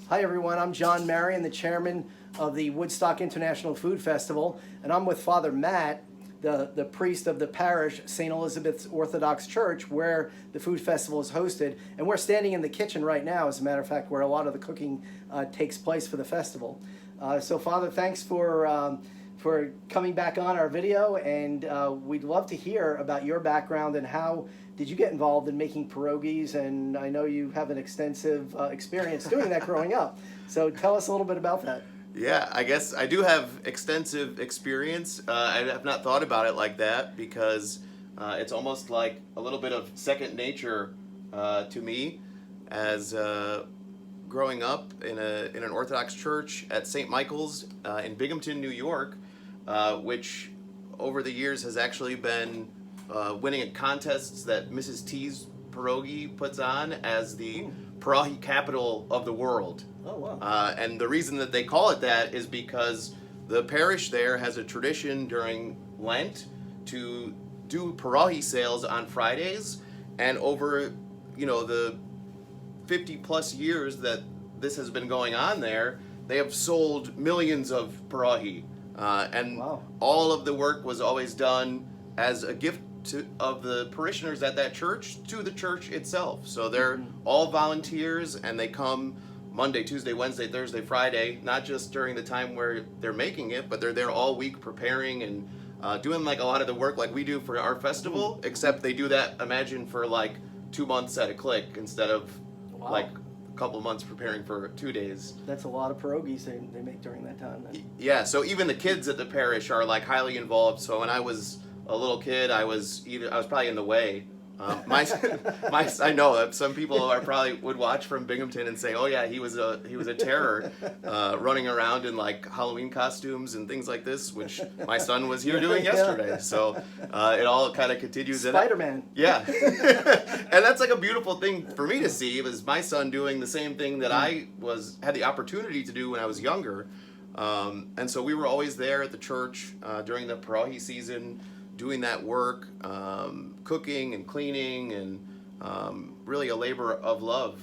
Hi everyone, I'm John Marion, the chairman of the Woodstock International Food Festival, and I'm with Father Matt, the priest of the parish, St. Elizabeth Orthodox Church, where the food festival is hosted. And we're standing in the kitchen right now, as a matter of fact, where a lot of the cooking takes place for the festival. So Father, thanks for coming back on our video, and we'd love to hear about your background and how did you get involved in making pierogis, and I know you have an extensive experience doing that growing up. So tell us a little bit about that. Yeah, I guess I do have extensive experience. I have not thought about it like that because it's almost like a little bit of second nature to me, as growing up in an Orthodox church at St. Michael's in Binghamton, New York, which over the years has actually been winning at contests that Mrs. T's Pierogi puts on as the pierogi capital of the world. Oh, wow. And the reason that they call it that is because the parish there has a tradition during Lent to do pierogi sales on Fridays, and over, the 50 plus years that this has been going on there, they have sold millions of pierogi. And Wow. all of the work was always done as a gift of the parishioners at that church to the church itself. So they're all volunteers, and they come Monday, Tuesday, Wednesday, Thursday, Friday, not just during the time where they're making it, but they're there all week preparing and doing like a lot of the work like we do for our festival, except they do that, imagine, for like 2 months at a click instead of Wow. like a couple months preparing for 2 days. That's a lot of pierogis they make during that time then. Yeah, so even the kids at the parish are like highly involved. So when I was a little kid, I was probably in the way. I know that some people would watch from Binghamton and say, "Oh yeah, he was a terror, running around in like Halloween costumes and things like this," which my son was here doing yesterday. So it all kind of continues. Spider-Man. Yeah, and that's like a beautiful thing for me to see. Was my son doing the same thing that I had the opportunity to do when I was younger, and so we were always there at the church during the pierogi season, doing that work, cooking and cleaning, and really a labor of love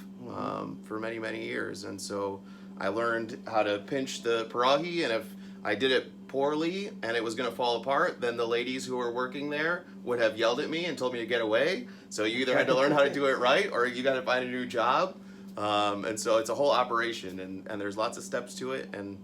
for many, many years. And so I learned how to pinch the pierogi, and if I did it poorly and it was going to fall apart, then the ladies who were working there would have yelled at me and told me to get away. So you either had to learn how to do it right, or you got to find a new job. And so it's a whole operation, and there's lots of steps to it, and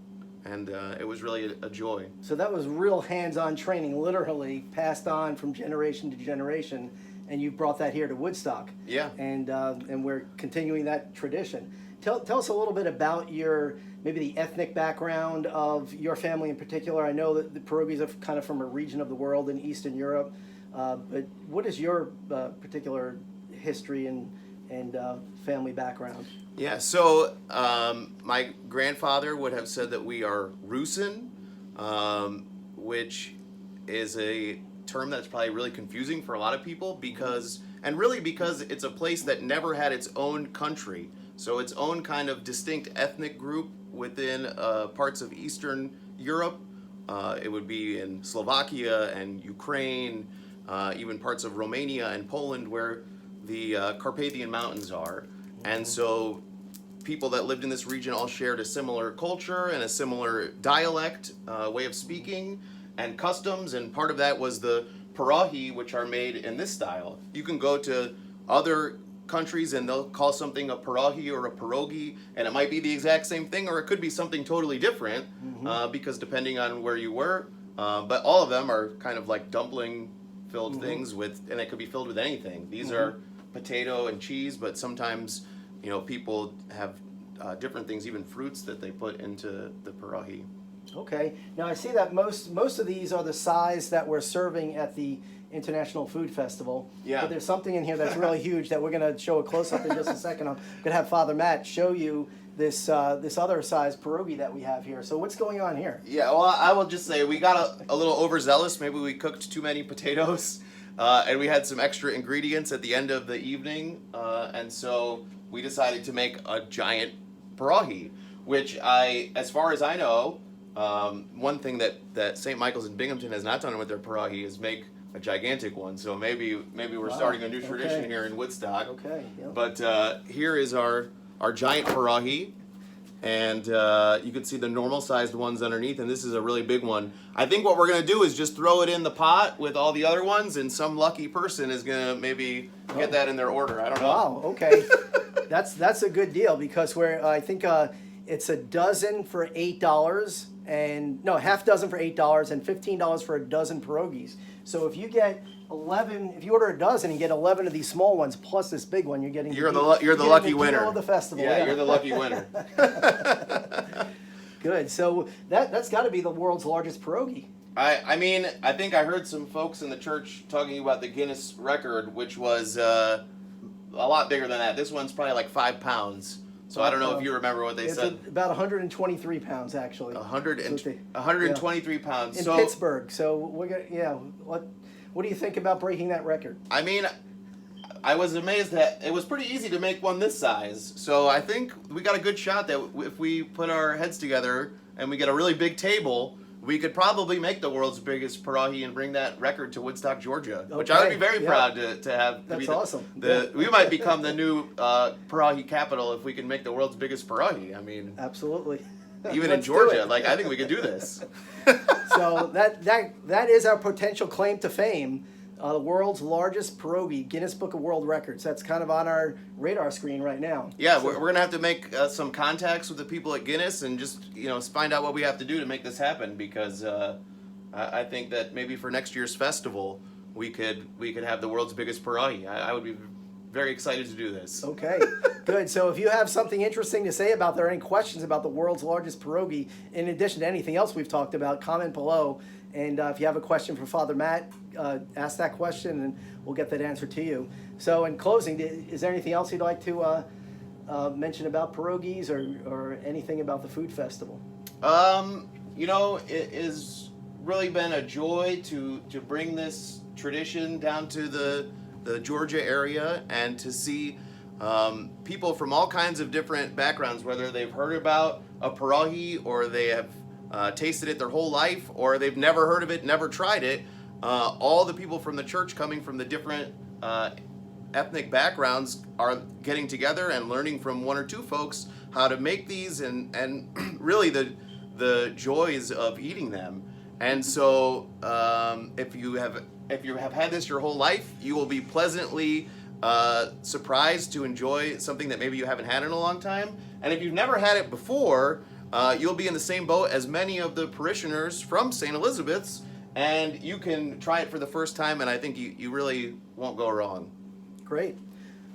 it was really a joy. So that was real hands-on training, literally passed on from generation to generation, and you brought that here to Woodstock. Yeah. And we're continuing that tradition. Tell us a little bit about maybe the ethnic background of your family in particular. I know that the pierogis are kind of from a region of the world in Eastern Europe, but what is your particular history and family background? Yeah, so my grandfather would have said that we are Rusin, which is a term that's probably really confusing for a lot of people because it's a place that never had its own country. So its own kind of distinct ethnic group within parts of Eastern Europe. It would be in Slovakia and Ukraine, even parts of Romania and Poland where the Carpathian Mountains are. And so people that lived in this region all shared a similar culture and a similar dialect, way of speaking, and customs, and part of that was the pierogi, which are made in this style. You can go to other countries and they'll call something a pierogi or a pierogi, and it might be the exact same thing, or it could be something totally different, because depending on where you were, but all of them are kind of like dumpling-filled things and it could be filled with anything. These are potato and cheese, but sometimes people have different things, even fruits that they put into the pierogi. Okay. Now I see that most of these are the size that we're serving at the International Food Festival. Yeah. But there's something in here that's really huge that we're going to show a close-up in just a second. I'm going to have Father Matt show you this other size pierogi that we have here. So what's going on here? Yeah, well, I will just say we got a little overzealous. Maybe we cooked too many potatoes, and we had some extra ingredients at the end of the evening, and so we decided to make a giant pierogi, which as far as I know, one thing that St. Michael's in Binghamton has not done with their pierogi is make a gigantic one. So maybe we're starting a new tradition here in Woodstock. Okay. Yep. But here is our giant pierogi, And you can see the normal sized ones underneath, and this is a really big one. I think what we're gonna do is just throw it in the pot with all the other ones, and some lucky person is gonna maybe get that in their order. I don't know. Wow, okay. That's a good deal, because I think it's a dozen for $8, and no, half dozen for $8 and $15 for a dozen pierogis. So if you get 11, if you order a dozen and get 11 of these small ones plus this big one, you're getting You're the you're lucky deal winner of the festival. Yeah, you're the lucky winner. Good. So that's got to be the world's largest pierogi. I mean, I think I heard some folks in the church talking about the Guinness record, which was a lot bigger than that. This one's probably like 5 pounds. So I don't know if you remember what they said. About 123 pounds, actually. 123 pounds. In Pittsburgh. So we're gonna, what do you think about breaking that record? I mean, I was amazed that it was pretty easy to make one this size. So I think we got a good shot that if we put our heads together and we get a really big table, we could probably make the world's biggest pierogi and bring that record to Woodstock, Georgia, which I would be very proud to have. That's awesome. We might become the new pierogi capital if we can make the world's biggest pierogi. I mean, absolutely. Even in Georgia, like, I think we could do this. So that is our potential claim to fame. The world's largest pierogi, Guinness Book of World Records. That's kind of on our radar screen right now. Yeah, we're going to have to make some contacts with the people at Guinness and just, find out what we have to do to make this happen, because I think that maybe for next year's festival, we could have the world's biggest pierogi. I would be very excited to do this. Okay, good. So if you have something interesting to say about there, any questions about the world's largest pierogi, in addition to anything else we've talked about, comment below. And if you have a question for Father Matt, ask that question and we'll get that answer to you. So in closing, is there anything else you'd like to mention about pierogis or anything about the food festival? It has really been a joy to bring this tradition down to the Georgia area and to see people from all kinds of different backgrounds, whether they've heard about a pierogi or they have tasted it their whole life, or they've never heard of it, never tried it. All the people from the church coming from the different ethnic backgrounds are getting together and learning from one or two folks how to make these and really the joys of eating them. And so if you have had this your whole life, you will be pleasantly surprised to enjoy something that maybe you haven't had in a long time. And if you've never had it before, you'll be in the same boat as many of the parishioners from St. Elizabeth's, and you can try it for the first time, and I think you really won't go wrong. Great.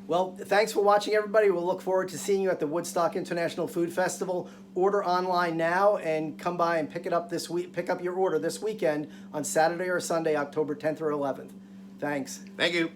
Well, thanks for watching, everybody. We'll look forward to seeing you at the Woodstock International Food Festival. Order online now and come by and pick it up this week. Pick up your order this weekend on Saturday or Sunday, October 10th or 11th. Thanks. Thank you.